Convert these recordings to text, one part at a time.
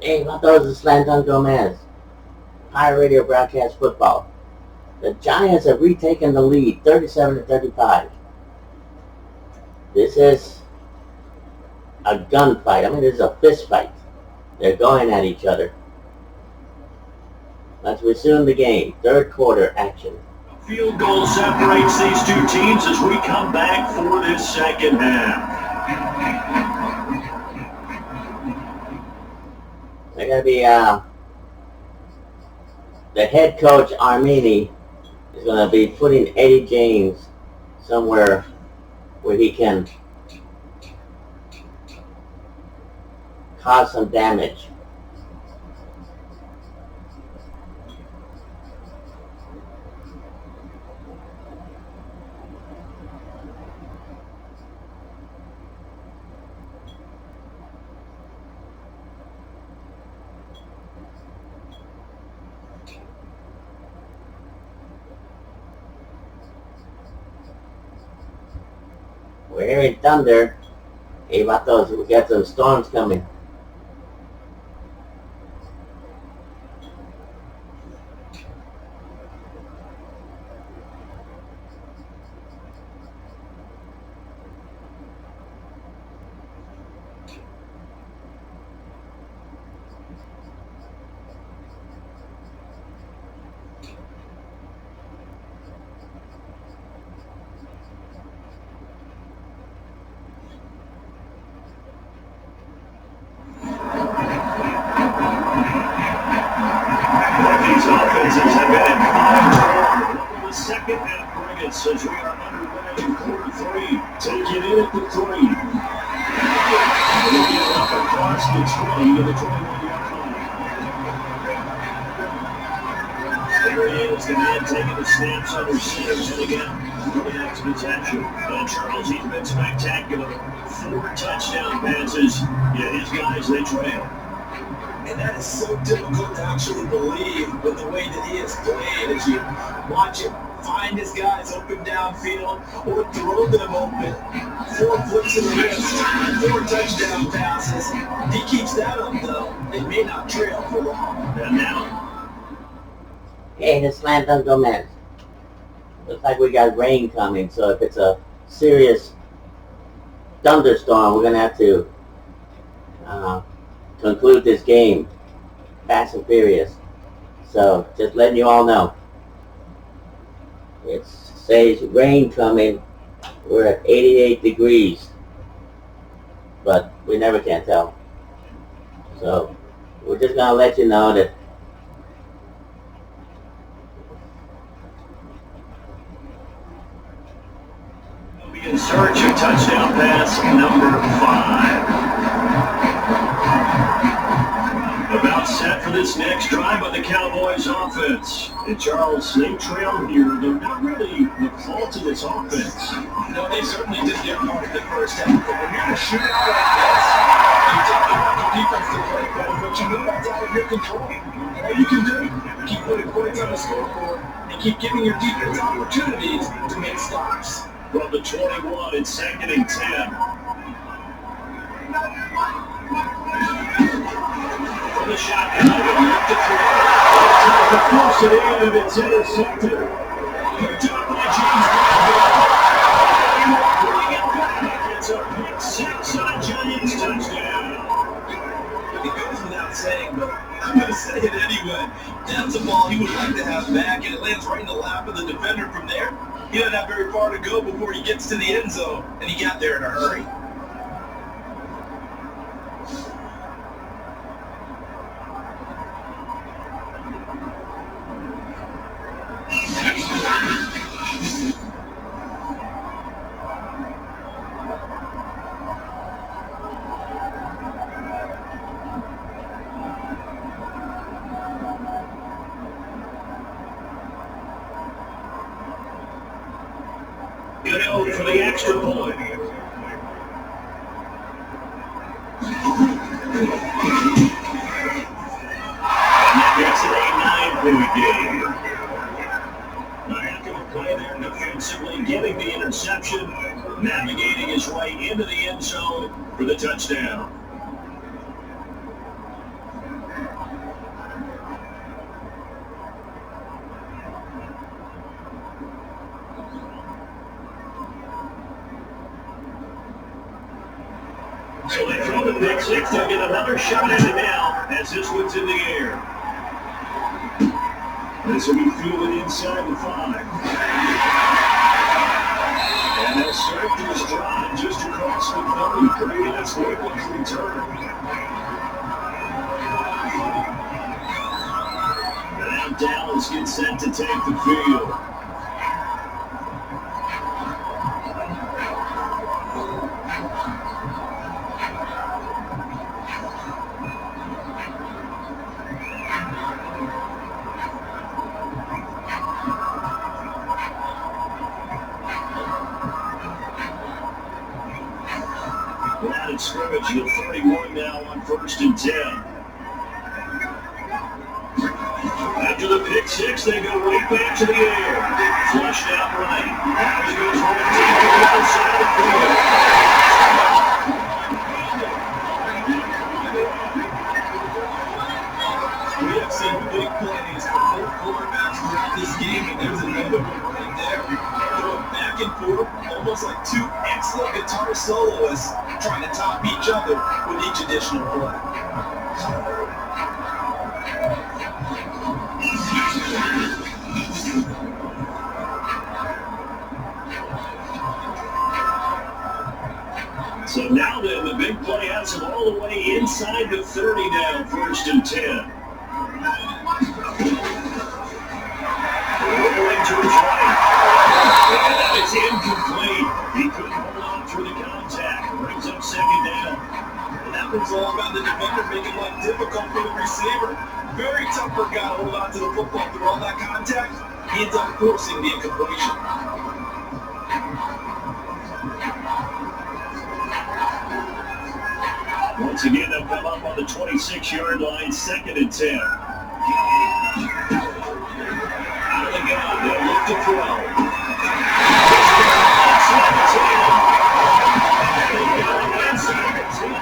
Hey, what those is Slanton Gomez. Pirate Radio Broadcast Football. The Giants have retaken the lead, 37-35. This is a gunfight. I mean, this is a fist fight. They're going at each other. Let's resume the game. Third quarter action. Field goal separates these two teams as we come back for this second half. They're going to be, the head coach, Armin, is going to be putting Eddie James somewhere where he can cause some damage. We're hearing thunder. Hey, vatos, we got some storms coming. Offenses have been in fire. The second half brings as we are underway in quarter three. Take it in at the 3. We'll get up across the 20 to the 21-yard line. There he is, the man taking the snaps under center. And again, really has potential. Charles, he's been spectacular. 4 touchdown passes. Yeah, his guys, they trail. And that is so difficult to actually believe with the way that he has played as you watch him find his guys open downfield or throw them open. 4 flips in the wrist, 4 touchdown passes. He keeps that up, though. They may not trail for long. And now, hey, this Slanton Gomez. Looks like we got rain coming, so if it's a serious thunderstorm, we're going to have to conclude this game fast and furious. So just letting you all know. It says rain coming. We're at 88 degrees, but we never can tell. So we're just gonna let you know that we'll be in search of touchdown pass number 5. About set for this next drive by the Cowboys offense. And Charles, they trail here. They're not really the fault of this offense. No, they certainly did their part in the first half. But when you're in a shootout like this, you definitely want the defense to play better. But you know that's out of your control. All you can do, keep putting points on the scoreboard and keep giving your defense opportunities to make stops. From the 21 and 2nd and 10. The shotgun, to force it in, and it's intercepted. Picked up by James bringing it back. It's a pick 6 on Giants touchdown. It goes without saying, but I'm going to say it anyway. That's a ball he would like to have back, and it lands right in the lap of the defender from there. He doesn't have very far to go before he gets to the end zone, and he got there in a hurry. Good out for the extra point. It's an 8-9-point game. Heck of a play there defensively, getting the interception, navigating his way into the end zone for the touchdown. the pick six. They'll get another shot at it now as this one's in the air. This will be fielded inside the 5. And they'll start this drive just across the 30. That's Wakeland's return. And now Dallas gets set to take the field. Scrimmage to 31 now on 1st and 10. After the pick six, they go right back to the air. Flushed out right. Now he goes home deep to the other side of the field. We have seen big plays from both quarterbacks throughout this game, and there's another one right there. Going back and forth, almost like two excellent guitar soloists trying to top each other with each additional play. So now then, the big play has him all the way inside the 30 now, 1st and 10. Rolling to his right. And it's incomplete. He couldn't hold on through the contact. Brings up 2nd down. And that was all about the defender making life difficult for the receiver. Very tough for a guy to hold on to the football through all that contact. He ends up forcing the incompletion. Once again, they'll come up on the 26-yard line, 2nd and 10. Out of the gun, they'll look to throw. Inside the 10. They got it inside the 10.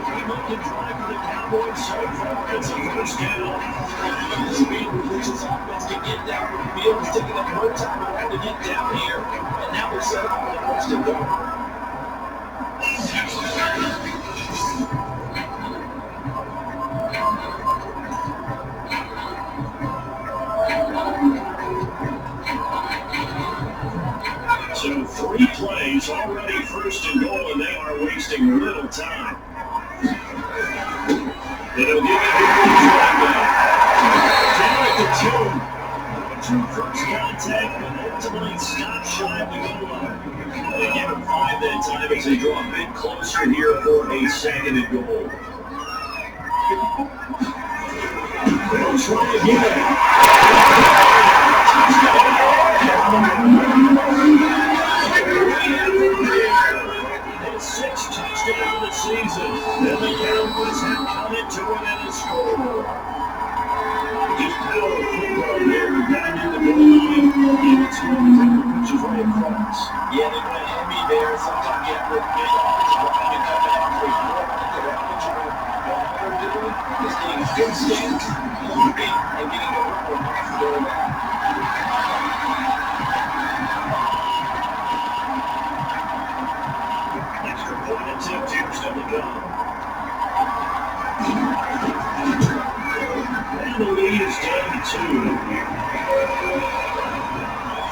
They look to drive for the Cowboys so far. It's a 1st down. The speed with which his offense can get down the field is taking up more time around to get down here. And now we're set up for the 1st and goal. So 3 plays already 1st and goal, and they are wasting little time. They'll give it here to the running back. Down at the 2. True first contact, but ultimately stopped shy of the goal line. They give him 5 that time as they draw a bit closer here for a 2nd and goal. They'll try again. His 6th touchdown of the season. Then the Cowboys have come into it and a score. Just power football there down in the goal line. And it's which is right across. Yeah, they went heavy there. Sometimes you have to get off the line and come back for more. What they're doing is getting a good stance, moving, and getting a rubber off the goal line. Extra point attempt here still to go. And the lead is down to 2.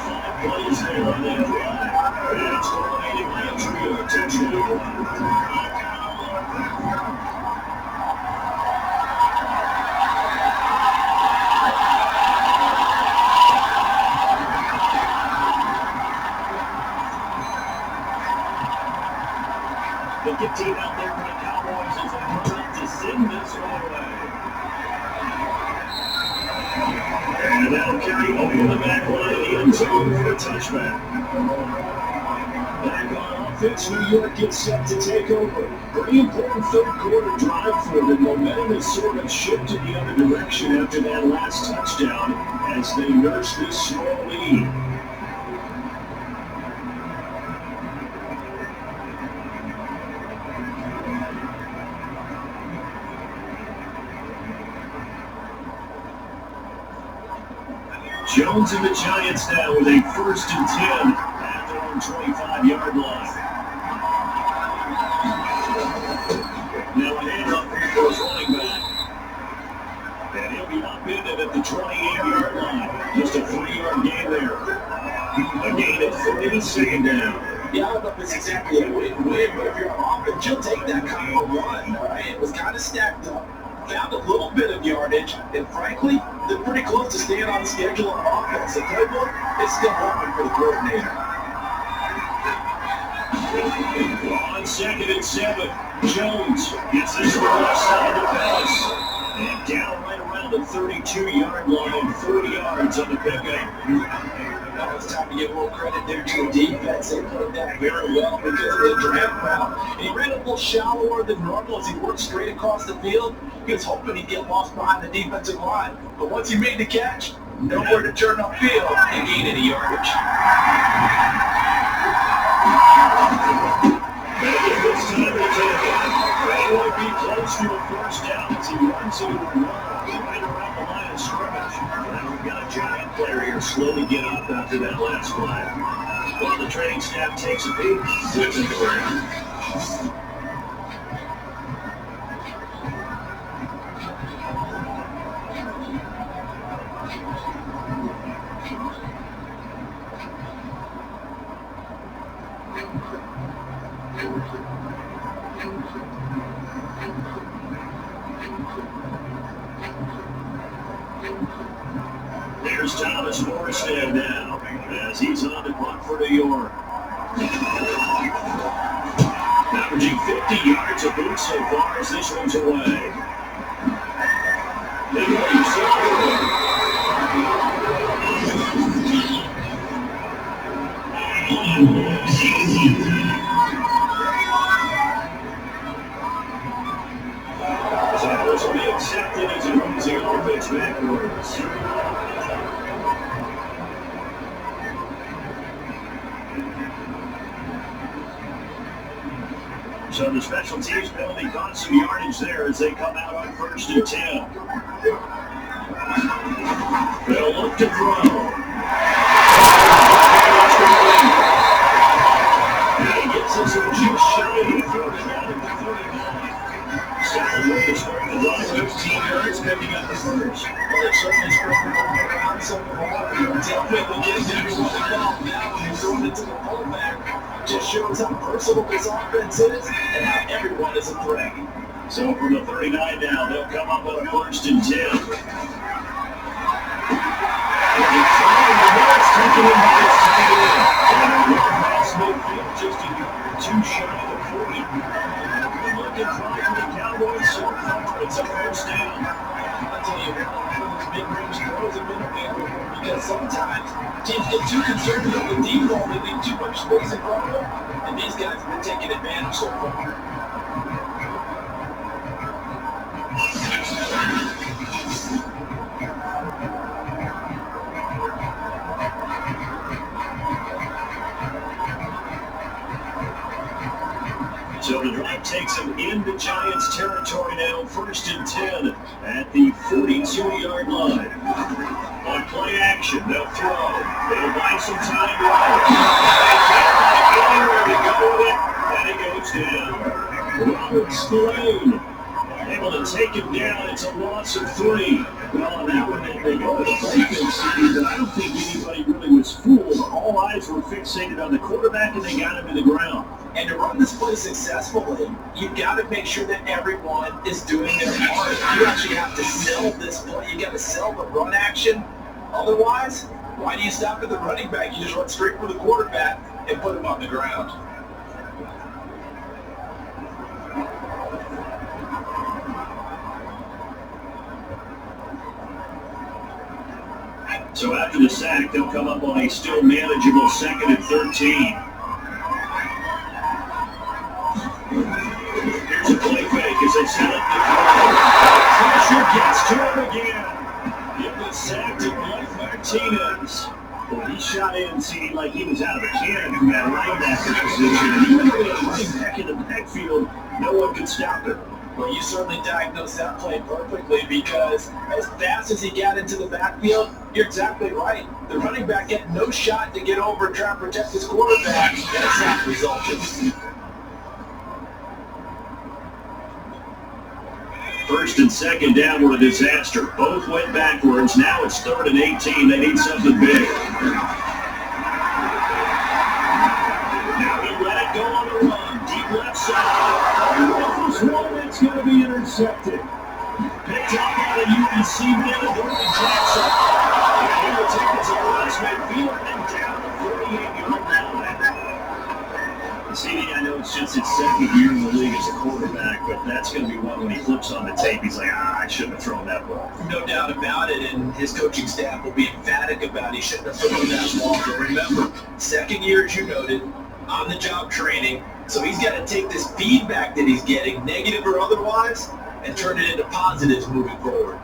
5 plays there on that drive. That's culminating into a touchdown. The good team out there for the Cowboys as they come up to send this one away. And that'll carry over the back line of the end zone for a touchback. Back on offense, New York gets set to take over. Pretty important 3rd quarter drive for them. Momentum has sort of shifted the other direction after that last touchdown as they nurse this small lead. Jones and the Giants now with a 1st and 10 at their own 25-yard line. second down. Yeah, I don't know if it's exactly a win-win, but if you're on offense, you'll take that kind of a run, all right? It was kind of stacked up. Found a little bit of yardage, and frankly, they're pretty close to staying on the schedule on offense. The playbook is still open for the coordinator. On 2nd and 7, Jones gets this one left side of the pass. And down right around the 32-yard line, 40 yards on the pickup. Now it's time to give a little credit there to the defense. They played that very well because of the draft route. And he ran a little shallower than normal as he worked straight across the field. He was hoping he'd get lost behind the defensive line. But once he made the catch, nowhere to turn upfield and gain any yardage. This time to take it. That might be close to a first down as he runs into the wall right around the line of scrimmage. And we've got a Giant player here slowly get up after that last play. While the training staff takes a peek, whips it around. There's Thomas Morrishead now, as he's on the clock for New York. Averaging 50 yards a boot so far as this one's away. So this will be accepted as he runs the offense backwards. So the special teams penalty got some yardage there as they come out on 1st and 10. They'll look to throw. And he gets us just shy of the 40 down at the 39. Solid way to start the drive, 15 yards, picking up the first. Well, it certainly spread the ball around so far. Definitely gives everyone the ball now when he's throwing it to the fullback. Just shows how versatile this offense is and how everyone is a threat. So from the 39 now, they'll come up with a 1st and 10. And he's trying the ball's taken in by his tight end. And a pass midfield just a yard or two shy of the 40. Looking try for the Cowboys so far. It's a 1st down. I'll tell you, those mid-range throws have been available because sometimes teams get too concerned about the deep ball, they leave too much space in front of them, and these guys have been taking advantage so far. So the drive takes him into Giants territory now, 1st and 10 at the 42-yard line. On play action, they'll throw. They'll buy some time right. They can't find anywhere to go with it, and he goes down. Robert Slade able to take him down. It's a loss of 3. Well, on that one, they go with a play fix, but I don't think anybody really was fooled. All eyes were fixated on the quarterback, and they got him to the ground. And to run this play successfully, you've got to make sure that everyone is doing their part. You actually have to sell this play. You got to sell the run action. Otherwise, why do you stop at the running back? You just run straight for the quarterback and put him on the ground. So after the sack, they'll come up on a still manageable 2nd and 13. Here's a play fake as they set up the throw. Pressure gets to him again. Give the sack to Mike Martinez. Well, he shot in seeming like he was out of a cannon from that linebacker position. And even though he had running back in the backfield, no one could stop him. Well, you certainly diagnosed that play perfectly because as fast as he got into the backfield, you're exactly right. The running back had no shot to get over and try and protect his quarterback, and a sack resulted. 1st and 2nd down were a disaster. Both went backwards. Now it's 3rd and 18. They need something big. Rifles one, it's going to be intercepted. Picked up by the UEC man, Dorothy Jackson. And he will take it to the last midfield and down the 48-yard line. CD, I know it's just his second year in the league as a quarterback, but that's going to be one when he flips on the tape. He's like, I shouldn't have thrown that ball. No doubt about it, and his coaching staff will be emphatic about he shouldn't have thrown that ball. But remember, second year, as you noted, on-the-job training, so he's got to take this feedback that he's getting, negative or otherwise, and turn it into positives moving forward.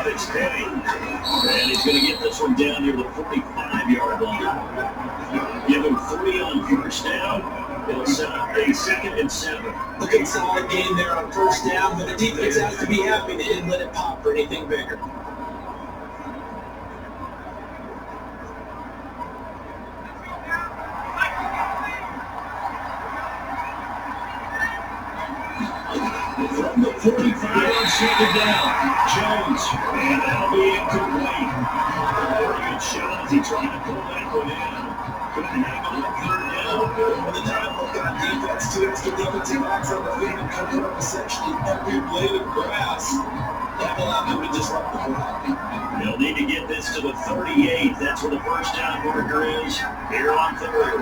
It's Penny. And he's going to get this one down near the 45-yard line. Give him 3 on first down. It'll set up a 2nd and 7. Looking solid game there on first down, but the defense has to be happy they didn't let it pop for anything bigger. From the 45 on 2nd down, Jones, and that'll be incomplete. Very good shot as he tried to pull that one in. Couldn't hang on 3rd down. With the time look on defense, 2 extra defensive backs on the field and cover up essentially every blade of grass. That allowed them to disrupt the play. They'll need to get this to the 38. That's where the first down marker is. Here on 3rd.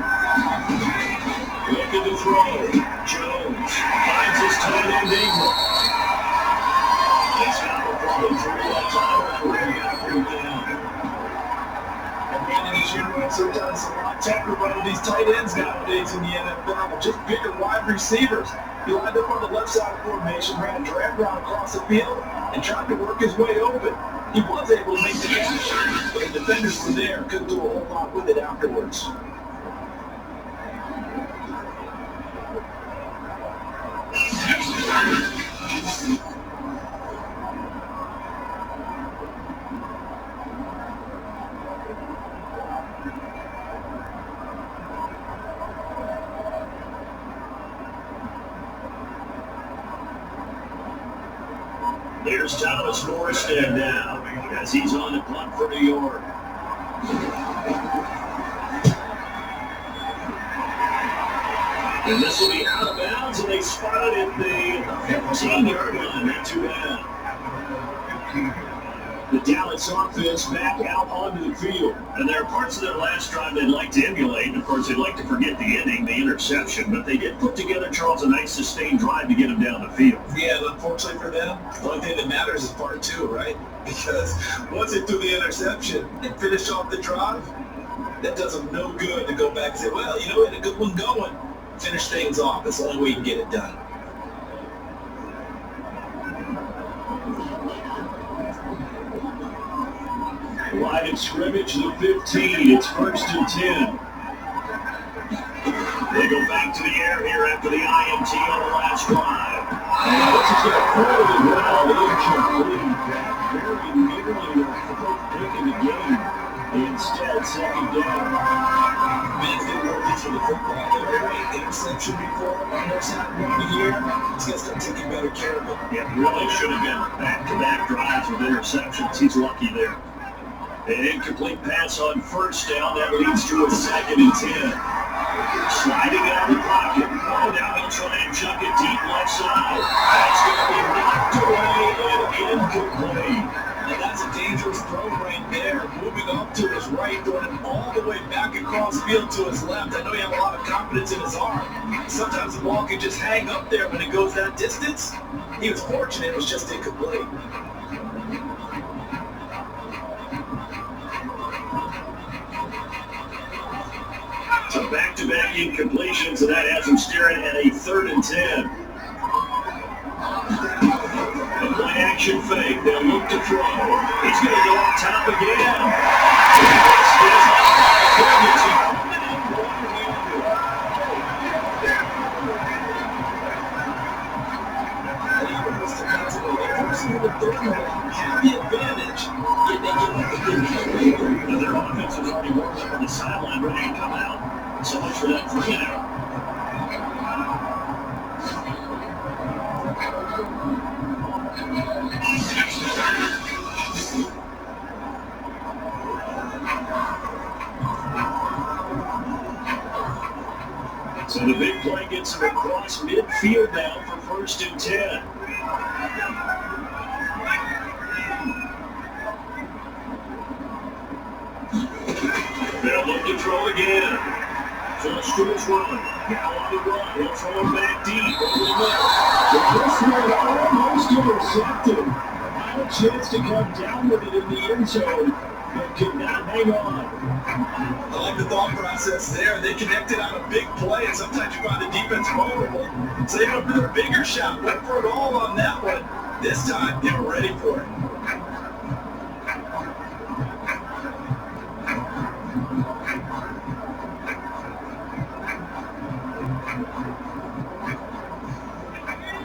Looking to throw. Jones finds his tight end Ingram. He's got to follow through that time. We're going to bring down. And as you know, sometimes a lot tougher running these tight ends nowadays in the NFL. Just bigger wide receivers. He lined up on the left side of formation, ran a drag route across the field, and tried to work his way open. He was able to make the catch, but the defenders were there, couldn't do a whole lot with it afterwards. Here's Thomas Morstead now, as he's on the punt for New York. And this will be out of bounds, and they spot it at the 15-yard line, not too bad. The Dallas offense back out onto the field. And there are parts of their last drive they'd like to emulate. And, of course, they'd like to forget the ending, the interception. But they did put together, Charles, a nice sustained drive to get them down the field. Yeah, and unfortunately for them, the only thing that matters is part 2, right? Because once they threw the interception and finished off the drive, that does them no good to go back and say, well, you know, we had a good one going. Finish things off. That's the only way you can get it done. Line of scrimmage, the 15. It's 1st and 10. They go back to the air here after the IMT on the last drive. And this is going to really well incomplete. Very nearly a fourth pick in the game. Instead, 2nd down. Man's been working for the football. Every interception before, almost happened in the year. He's going to start taking better care of it. Yeah, really should have been back-to-back drives with interceptions. He's lucky there. An incomplete pass on 1st down. That leads to a 2nd and 10. Sliding out of the pocket. Oh, now he'll try and chuck it deep left side. That's going to be knocked away and incomplete. And that's a dangerous throw right there. Moving up to his right, throwing it all the way back across field to his left. I know he has a lot of confidence in his arm. Sometimes the ball can just hang up there when it goes that distance. He was fortunate it was just incomplete. So back-to-back incompletions, and that has him staring at a 3rd and 10. A play-action fake. They'll look to throw. He's going to go up top again. passing in the third ball, have the advantage, yet they give up a big play. Now their offense was already warmed up on the sideline, ready to come out. So much for that 3-and-out. So the big play gets him across midfield now for 1st and 10. They'll look to throw again. Just to his run. Now on the run. He'll throw it back deep over the middle. This one almost intercepted. Had a chance to come down with it in the end zone, but could not hang on. I like the thought process there. They connected on a big play, and sometimes you find the defense vulnerable. So they went for their bigger shot. Went for it all on that one. This time, they were ready for it.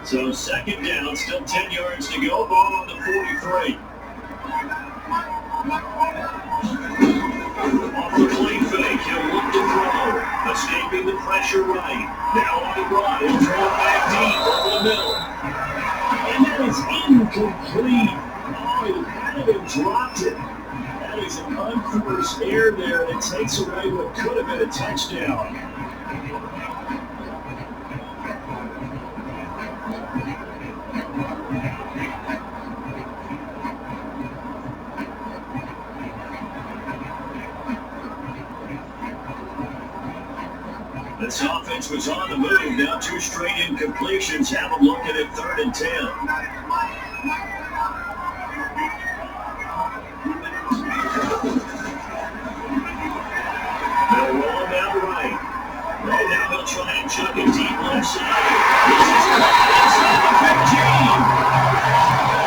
So 2nd down, still 10 yards to go. Ball on the 43. Off the play fake, he'll look to throw. Escaping the pressure right. Now on the run, he'll throw it back deep over the middle. And that is incomplete. Oh, he had it and dropped it. That is an unforced error there, and it takes away what could have been a touchdown. This offense was on the move. Now 2 straight incompletions. Have them looking at 3rd and 10. They'll roll him out right. Right now they'll try and chuck it deep left side. This is caught inside the 15.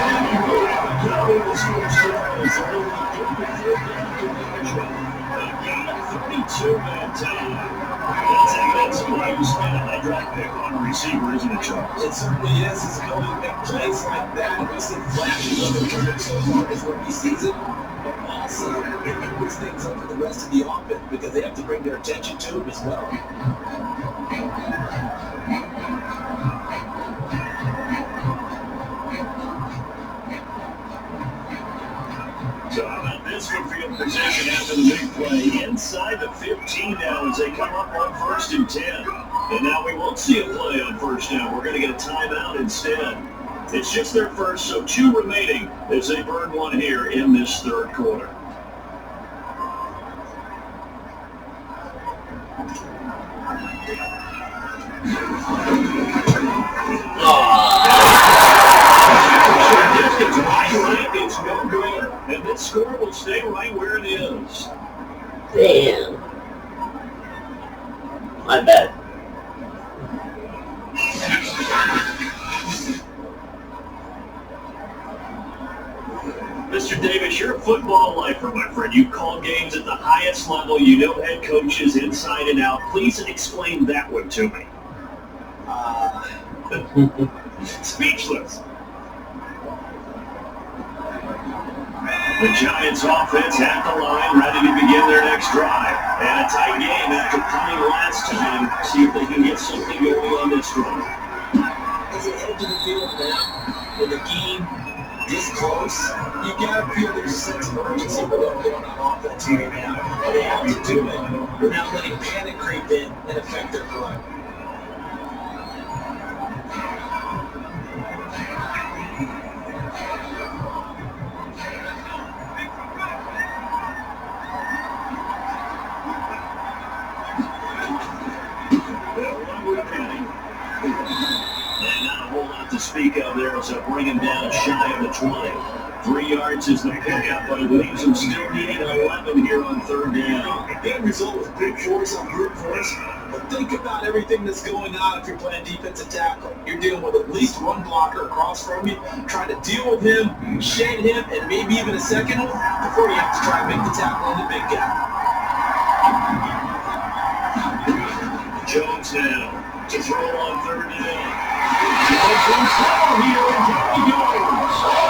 And the Cowboys first down is only the 3rd down conversion. A gain of 32 that time. That's evidence of why you spend a high draft pick on a receiver, isn't it, Charles? It certainly is. His ability to make plays like that. We see flashes of it so far his rookie season. But also, it opens things up for the rest of the offense because they have to bring their attention to him as well. So how about this for field position after the big play? Inside the 15 now as they come up on 1st and 10. And now we won't see a play on 1st down. We're going to get a timeout instead. It's just their first, so 2 remaining as they burn 1 here in this 3rd quarter. It's no good, and this score will stay right where it is. Damn. My bad. Mr. Davis, you're a football lifer, my friend. You call games at the highest level. You know head coaches inside and out. Please explain that one to me. Speechless. The Giants offense at the line, ready to begin their next drive. And a tight game after punting last time. See if they can get something going on this one. As they head to the field now, with the game this close, you gotta feel there's a sense of urgency with them going on offense right now. And they have to do it without letting panic creep in and affect their play. Speak of there as they'll bring him down shy of the 20. 3 yards is the pickup, but it leaves him still needing 11 here on 3rd down. That result was big force on brute force, but think about everything that's going on if you're playing defensive tackle. You're dealing with at least one blocker across from you, trying to deal with him, shed him, and maybe even a second before you have to try and make the tackle on the big guy. Jones now to throw on 3rd down. Jones in trouble here, and down he goes.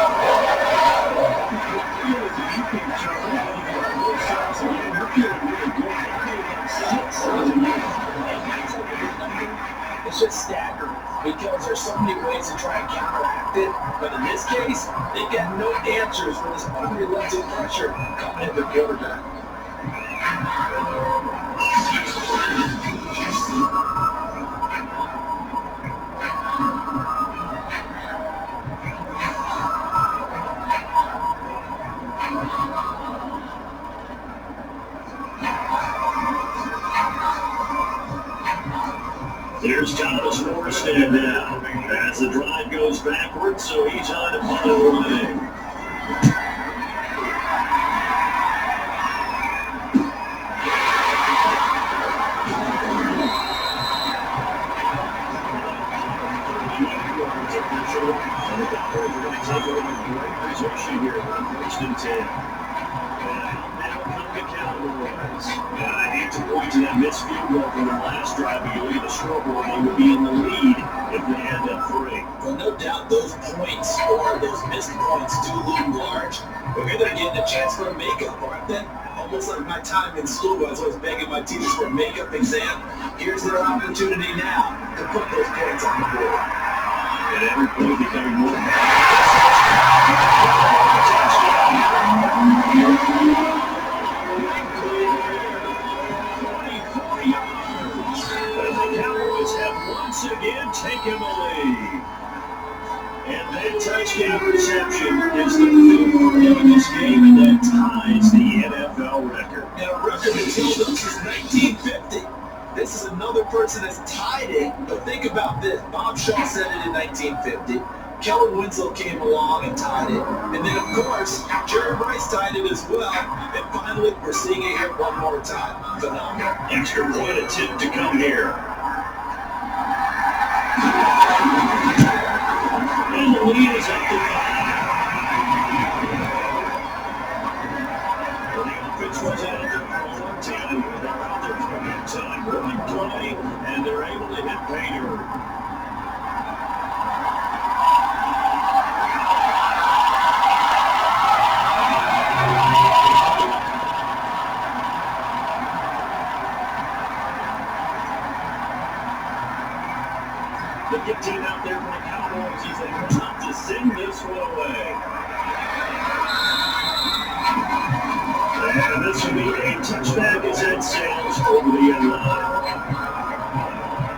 case, they've got no answers for this unrelenting pressure coming at the quarterback. There's Thomas Morstead now. As the drive goes backwards, so he's on to punt it away. Take over great position here on 1st and 10. Now come the Cowboys. I hate to point to that missed field goal from their last drive, but you look at the scoreboard, they would be in the lead if they had that 3. Well, no doubt those points or those missed points do loom large. But here they're getting a chance for a makeup, aren't they? Almost like my time in school, I was always begging my teachers for a makeup exam. Here's their opportunity now to put those points on the board. And every play becoming more the Cowboys have once again taken the lead. And that touchdown reception is the 5th for him in this game, and that ties the NFL record. And a record that's held up since 1950. This is another person that's tied it, but think about this. Bob Shaw said it in 1950. Kellen Winslow came along and tied it. And then, of course, Jerry Rice tied it as well. And finally, we're seeing it here one more time. Phenomenal. Extra point attempt to come here. And the lead is up to 5. Well, the offense was out there for a long time. They're out there for a good time. Running play, and they're able to hit Painter. The good team out there for the Cowboys. He's able not to send this one away. And this will be a touchback as it sails over the end line.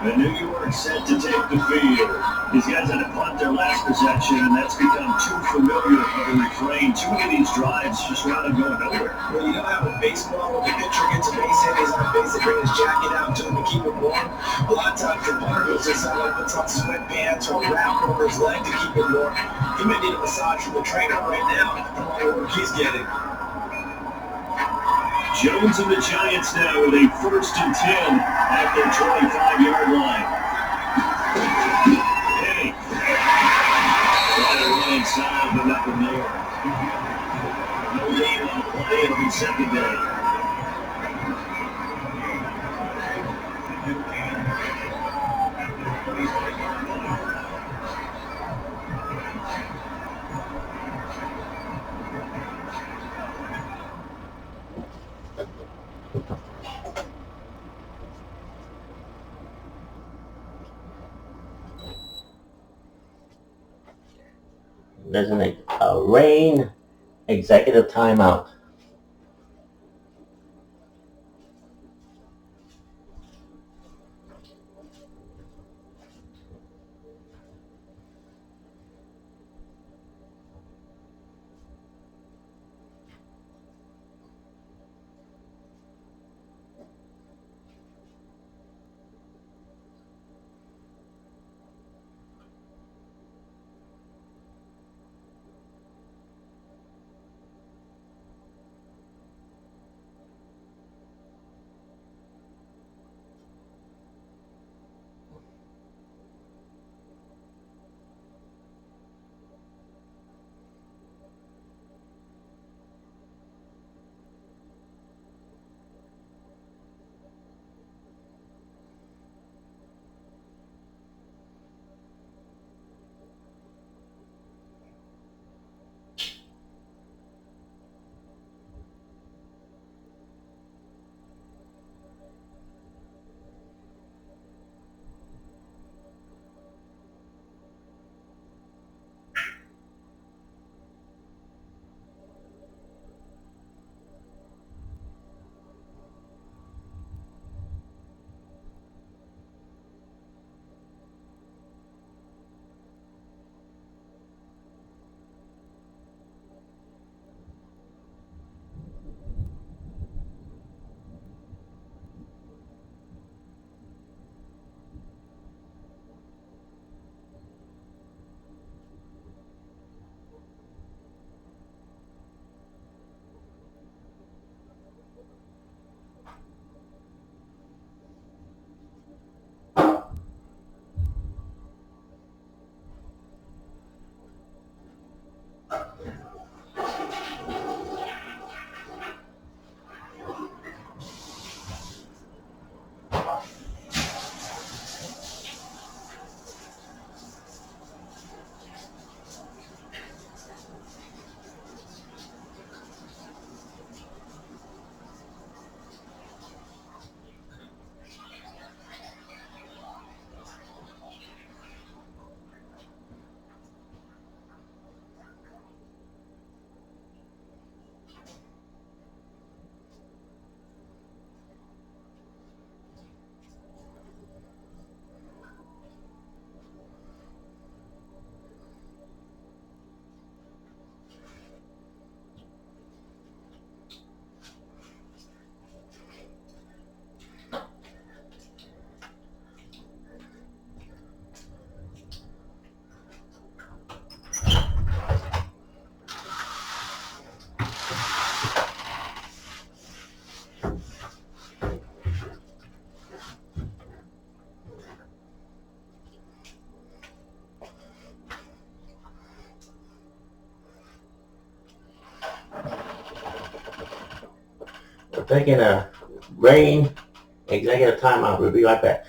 And New York set to take the field. These guys had to punt their last possession, and that's become too familiar of a refrain. Too many of these drives just run and go nowhere. Well, you know how in baseball, when the pitcher gets a base hit, he's on base, they bring his jacket out to him to keep him warm. A lot of times the punter goes inside, like puts on sweatpants or a wrap over his leg to keep him warm. He may need a massage from the trainer right now from all the work he's getting. Jones and the Giants now with a 1st and 10 at their 25-yard line. Hey, trying to run inside, but nothing there. No gain on the play. It'll be 2nd down. There's a rain executive timeout. taking a rain executive timeout. We'll be right back.